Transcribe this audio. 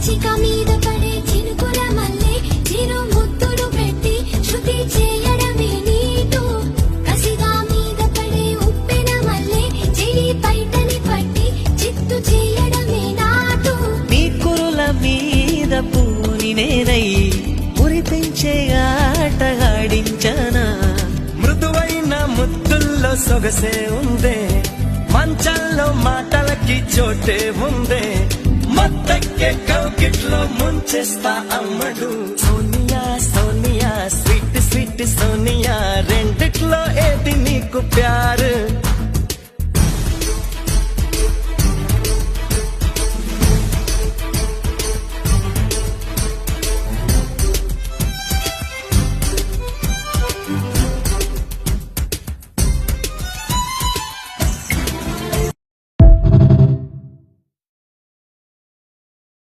పిచ్చిక మీద పడే చినుకుల మల్లె చిరు ముద్దులు పెట్టి శృతి చేయడమే నీటు కసిగా మీద పడే ఉప్పెన మల్లె చెలి పైటని పట్టి చిత్తు చేయడమే నాటు నీ కురుల మీద పూని నేనై మురిపించే ఆట ఆడించనా మృదువైన ముద్దుల్లో సొగసే ఉందే మంచంలో మాటలకి చోటే ఉందే మత్తెక్కే కౌకిట్లో ముంచేస్తా అమ్మడు సోనియా సోనియా స్వీట్ స్వీట్ సోనియా రెండిట్లో ఏది నీకు ప్యారు